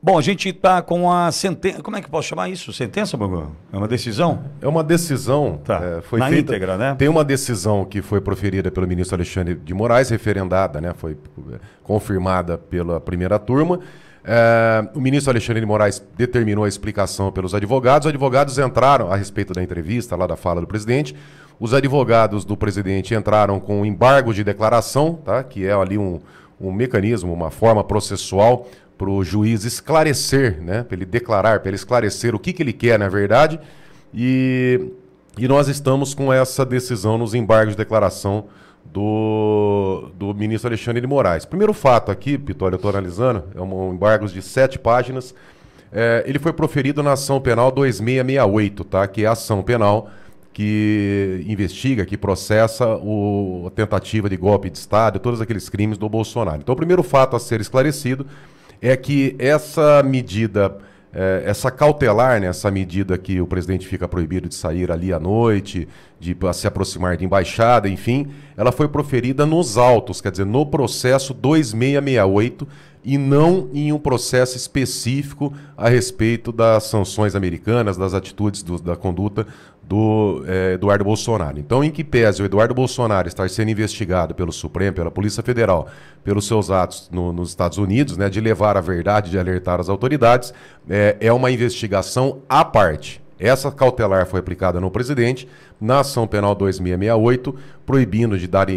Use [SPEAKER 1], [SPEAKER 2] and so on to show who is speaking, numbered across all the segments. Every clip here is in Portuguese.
[SPEAKER 1] Bom, a gente está com a sentença. Como é que posso chamar isso? Sentença, Bogo? É uma decisão?
[SPEAKER 2] É uma decisão.
[SPEAKER 1] Tá.
[SPEAKER 2] Foi
[SPEAKER 1] na
[SPEAKER 2] feita,
[SPEAKER 1] íntegra, né?
[SPEAKER 2] Tem uma decisão que foi proferida pelo ministro Alexandre de Moraes, referendada, né? Foi confirmada pela primeira turma. O ministro Alexandre de Moraes determinou a explicação pelos advogados. Os advogados entraram a respeito da entrevista, lá da fala do presidente. Os advogados do presidente entraram com embargo de declaração, tá? Que é ali um mecanismo, uma forma processual para o juiz esclarecer, né? Para ele declarar, para ele esclarecer o que ele quer, na verdade. E nós estamos com essa decisão nos embargos de declaração do ministro Alexandre de Moraes. Primeiro fato aqui, Pitório, eu estou analisando, é um embargo de 7 páginas. Ele foi proferido na ação penal 2668, tá? Que é a ação penal que investiga, que processa a tentativa de golpe de Estado e todos aqueles crimes do Bolsonaro. Então, o primeiro fato a ser esclarecido é que essa medida, essa cautelar, né, essa medida que o presidente fica proibido de sair ali à noite, de se aproximar de embaixada, enfim, ela foi proferida nos autos, quer dizer, no processo 2668, e não em um processo específico a respeito das sanções americanas, das atitudes, da conduta do Eduardo Bolsonaro. Então, em que pese o Eduardo Bolsonaro estar sendo investigado pelo Supremo, pela Polícia Federal, pelos seus atos nos Estados Unidos, né, de levar a verdade, de alertar as autoridades, é uma investigação à parte. Essa cautelar foi aplicada no presidente, na ação penal 2668, proibindo de dar,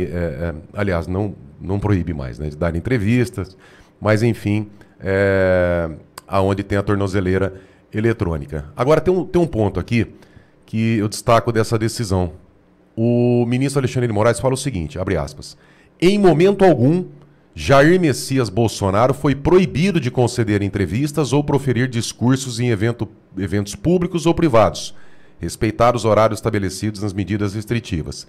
[SPEAKER 2] aliás, não proíbe mais, né, de dar entrevistas, mas enfim, aonde tem a tornozeleira eletrônica. Agora, tem um ponto aqui que eu destaco dessa decisão. O ministro Alexandre de Moraes fala o seguinte, abre aspas, em momento algum, Jair Bolsonaro foi proibido de conceder entrevistas ou proferir discursos em eventos públicos ou privados, respeitados os horários estabelecidos nas medidas restritivas.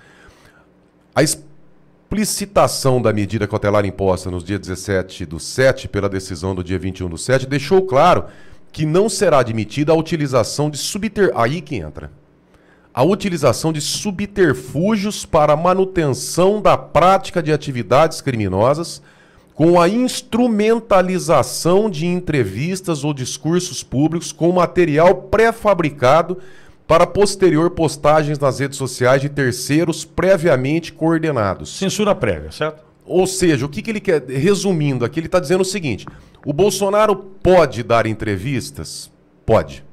[SPEAKER 2] A explicitação da medida cautelar imposta no dia 17/7 pela decisão do dia 21/7 deixou claro que não será admitida a utilização de aí que entra. A utilização de subterfúgios para manutenção da prática de atividades criminosas com a instrumentalização de entrevistas ou discursos públicos com material pré-fabricado para posterior postagens nas redes sociais de terceiros previamente coordenados.
[SPEAKER 1] Censura prévia, certo?
[SPEAKER 2] Ou seja, o que ele quer? Resumindo aqui, ele está dizendo o seguinte, o Bolsonaro pode dar entrevistas? Pode.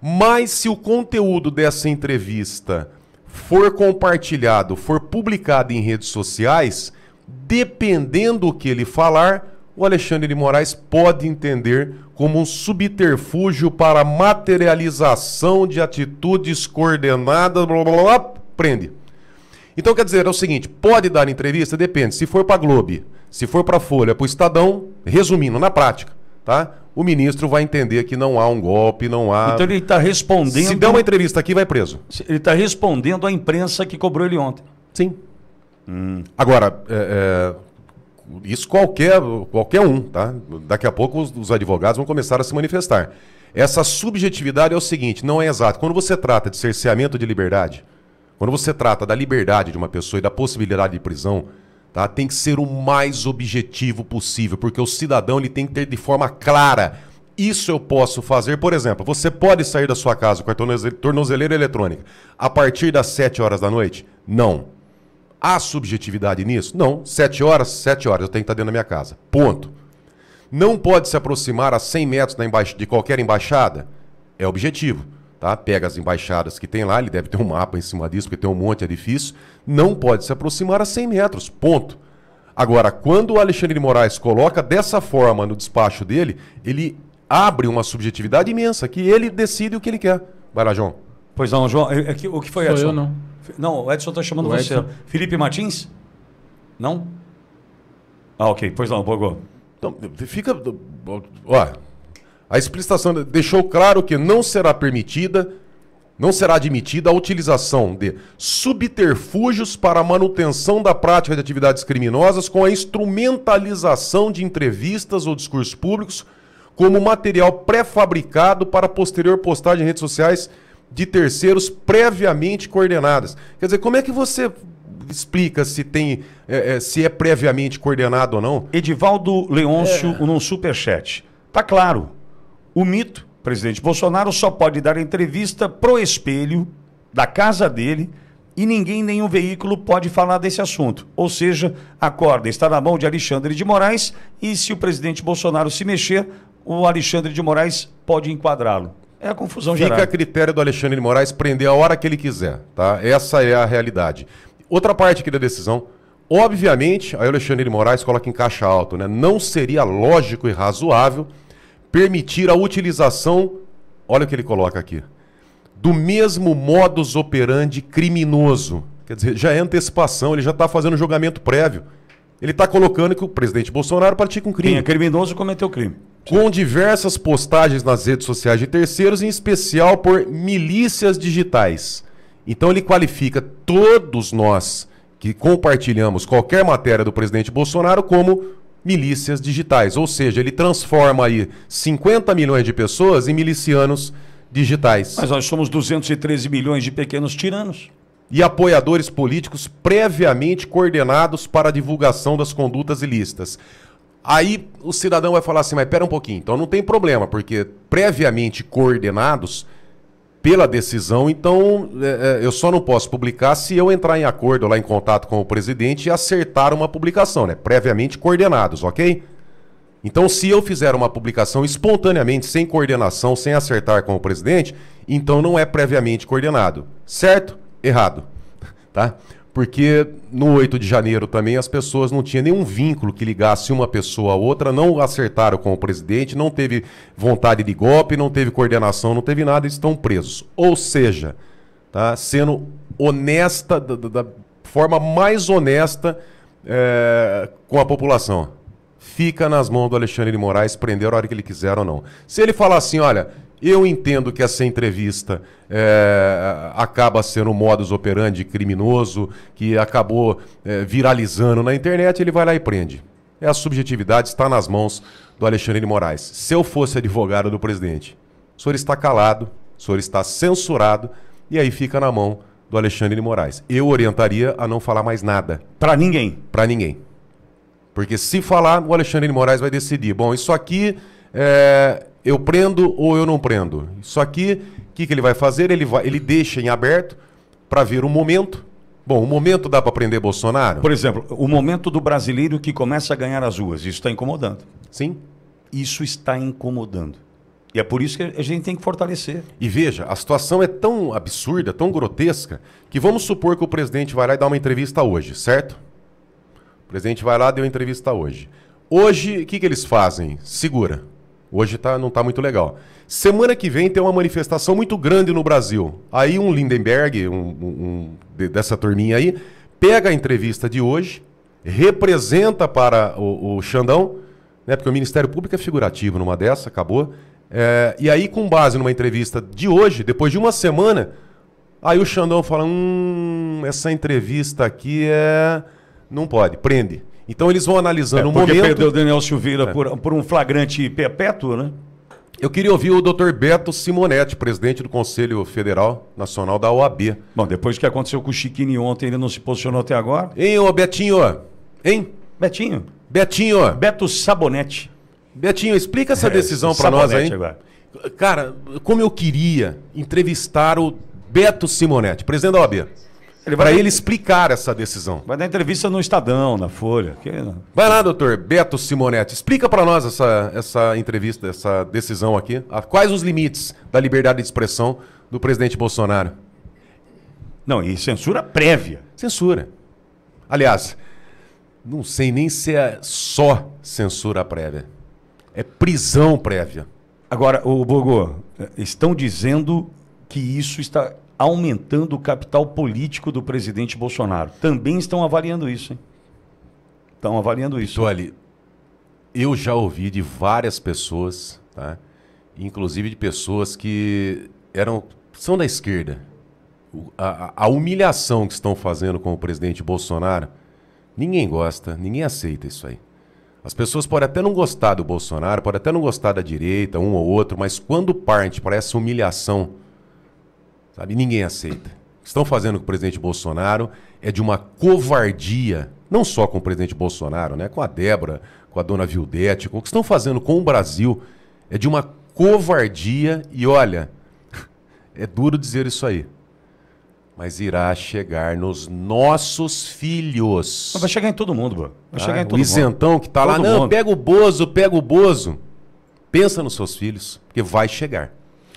[SPEAKER 2] Mas se o conteúdo dessa entrevista for compartilhado, for publicado em redes sociais, dependendo do que ele falar, o Alexandre de Moraes pode entender como um subterfúgio para materialização de atitudes coordenadas, blá, blá, blá, prende. Então, quer dizer, é o seguinte, pode dar entrevista? Depende. Se for para a Globo, se for para a Folha, para o Estadão, resumindo, na prática, tá? O ministro vai entender que não há um golpe, não há...
[SPEAKER 1] Então ele está respondendo...
[SPEAKER 2] Se der uma entrevista aqui, vai preso.
[SPEAKER 1] Ele está respondendo à imprensa que cobrou ele ontem.
[SPEAKER 2] Sim. Agora, isso qualquer um, tá? Daqui a pouco os advogados vão começar a se manifestar. Essa subjetividade é o seguinte, não é exato. Quando você trata de cerceamento de liberdade, quando você trata da liberdade de uma pessoa e da possibilidade de prisão, tá? Tem que ser o mais objetivo possível, porque o cidadão ele tem que ter de forma clara. Isso eu posso fazer, por exemplo, você pode sair da sua casa com a tornozeleira eletrônica a partir das 7 horas da noite? Não. Há subjetividade nisso? Não. 7 horas eu tenho que estar dentro da minha casa. Ponto. Não pode se aproximar a 100 metros de qualquer embaixada? É objetivo. Tá? Pega as embaixadas que tem lá, ele deve ter um mapa em cima disso, porque tem um monte de edifício. Não pode se aproximar a 100 metros. Ponto. Agora, quando o Alexandre de Moraes coloca dessa forma no despacho dele, ele abre uma subjetividade imensa, que ele decide o que ele quer. Vai lá, João.
[SPEAKER 1] Pois não, João. O que foi, Edson?
[SPEAKER 3] Sou eu, não.
[SPEAKER 1] Não, o Edson está chamando
[SPEAKER 3] O
[SPEAKER 1] você.
[SPEAKER 3] Edson.
[SPEAKER 1] Felipe Martins? Não? Ah, ok. Pois não, Bogô.
[SPEAKER 2] Então, fica... Ó, a explicitação deixou claro que não será admitida a utilização de subterfúgios para a manutenção da prática de atividades criminosas com a instrumentalização de entrevistas ou discursos públicos como material pré-fabricado para posterior postagem em redes sociais de terceiros previamente coordenadas. Quer dizer, como é que você explica se se é previamente coordenado ou não?
[SPEAKER 1] Edivaldo Leôncio, num superchat. Tá claro. O mito, o presidente Bolsonaro só pode dar entrevista pro espelho da casa dele e ninguém, nenhum veículo pode falar desse assunto. Ou seja, a corda está na mão de Alexandre de Moraes e se o presidente Bolsonaro se mexer, o Alexandre de Moraes pode enquadrá-lo. É a confusão geral.
[SPEAKER 2] Fica a critério do Alexandre de Moraes prender a hora que ele quiser, tá? Essa é a realidade. Outra parte aqui da decisão, obviamente, aí o Alexandre de Moraes coloca em caixa alto, né? Não seria lógico e razoável permitir a utilização, olha o que ele coloca aqui, do mesmo modus operandi criminoso. Quer dizer, já é antecipação, ele já está fazendo julgamento prévio. Ele está colocando que o presidente Bolsonaro pratica um crime.
[SPEAKER 1] Quem é criminoso cometeu crime.
[SPEAKER 2] Com diversas postagens nas redes sociais de terceiros, em especial por milícias digitais. Então ele qualifica todos nós que compartilhamos qualquer matéria do presidente Bolsonaro como milícias digitais. Ou seja, ele transforma aí 50 milhões de pessoas em milicianos digitais.
[SPEAKER 1] Mas nós somos 213 milhões de pequenos tiranos.
[SPEAKER 2] E apoiadores políticos previamente coordenados para a divulgação das condutas ilícitas. Aí o cidadão vai falar assim, mas pera um pouquinho, então não tem problema, porque previamente coordenados pela decisão, então eu só não posso publicar se eu entrar em acordo lá em contato com o presidente e acertar uma publicação, né? Previamente coordenados, ok? Então se eu fizer uma publicação espontaneamente, sem coordenação, sem acertar com o presidente, então não é previamente coordenado. Certo? Errado. Tá? Porque no 8 de janeiro também as pessoas não tinham nenhum vínculo que ligasse uma pessoa a outra, não acertaram com o presidente, não teve vontade de golpe, não teve coordenação, não teve nada, estão presos. Ou seja, tá? Sendo honesta, da forma mais honesta com a população. Fica nas mãos do Alexandre de Moraes prender a hora que ele quiser ou não. Se ele falar assim, olha, eu entendo que essa entrevista acaba sendo um modus operandi criminoso, que acabou viralizando na internet, ele vai lá e prende. A subjetividade está nas mãos do Alexandre de Moraes. Se eu fosse advogado do presidente, o senhor está calado, o senhor está censurado, e aí fica na mão do Alexandre de Moraes. Eu orientaria a não falar mais nada.
[SPEAKER 1] Para ninguém.
[SPEAKER 2] Para ninguém. Porque se falar, o Alexandre de Moraes vai decidir. Bom, isso aqui eu prendo ou eu não prendo. Isso aqui, o que ele vai fazer? Ele deixa em aberto para ver o momento. Bom, o momento dá para prender Bolsonaro?
[SPEAKER 1] Por exemplo, o momento do brasileiro que começa a ganhar as ruas. Isso está incomodando.
[SPEAKER 2] Sim.
[SPEAKER 1] Isso está incomodando. E é por isso que a gente tem que fortalecer.
[SPEAKER 2] E veja, a situação é tão absurda, tão grotesca, que vamos supor que o presidente vai lá e dá uma entrevista hoje, certo? O presidente vai lá e deu entrevista hoje. Hoje, o que eles fazem? Segura. Hoje não está muito legal. Semana que vem tem uma manifestação muito grande no Brasil. Aí um Lindenberg, dessa turminha aí, pega a entrevista de hoje, representa para o Xandão, né, porque o Ministério Público é figurativo numa dessa, acabou. E aí, com base numa entrevista de hoje, depois de uma semana, aí o Xandão fala, essa entrevista aqui não pode, prende. Então eles vão analisando o momento...
[SPEAKER 1] Porque perdeu o Daniel Silveira por um flagrante perpétuo, né?
[SPEAKER 2] Eu queria ouvir o Dr. Beto Simonetti, presidente do Conselho Federal Nacional da OAB.
[SPEAKER 1] Bom, depois que aconteceu com o Chiquini ontem, ele não se posicionou até agora.
[SPEAKER 2] Hein, ô Betinho? Hein?
[SPEAKER 1] Betinho?
[SPEAKER 2] Betinho?
[SPEAKER 1] Beto Sabonetti.
[SPEAKER 2] Betinho, explica essa decisão para nós aí. Agora. Cara, como eu queria entrevistar o Beto Simonetti, presidente da OAB. Para ele explicar essa decisão.
[SPEAKER 1] Vai dar entrevista no Estadão, na Folha.
[SPEAKER 2] Vai lá, doutor Beto Simonetti. Explica para nós essa entrevista, essa decisão aqui. Quais os limites da liberdade de expressão do presidente Bolsonaro?
[SPEAKER 1] Não, e censura prévia.
[SPEAKER 2] Censura. Aliás, não sei nem se é só censura prévia. É prisão prévia.
[SPEAKER 1] Agora, o Bogô, estão dizendo que isso está aumentando o capital político do presidente Bolsonaro. Também estão avaliando isso, hein? Estão avaliando isso.
[SPEAKER 2] Olha, eu já ouvi de várias pessoas, tá? Inclusive de pessoas que são da esquerda. A humilhação que estão fazendo com o presidente Bolsonaro, ninguém gosta, ninguém aceita isso aí. As pessoas podem até não gostar do Bolsonaro, podem até não gostar da direita, um ou outro, mas quando parte para essa humilhação, sabe, ninguém aceita. O que estão fazendo com o presidente Bolsonaro é de uma covardia, não só com o presidente Bolsonaro, né? Com a Débora, com a dona Vildete, com o que estão fazendo com o Brasil É de uma covardia e olha, é duro dizer isso aí, mas irá chegar nos nossos filhos.
[SPEAKER 1] Vai chegar em todo mundo, bro. Vai chegar em todo
[SPEAKER 2] O isentão
[SPEAKER 1] mundo.
[SPEAKER 2] que tá lá,
[SPEAKER 1] Todo
[SPEAKER 2] não,
[SPEAKER 1] mundo.
[SPEAKER 2] pega o Bozo, pega o Bozo. Pensa nos seus filhos, porque vai chegar.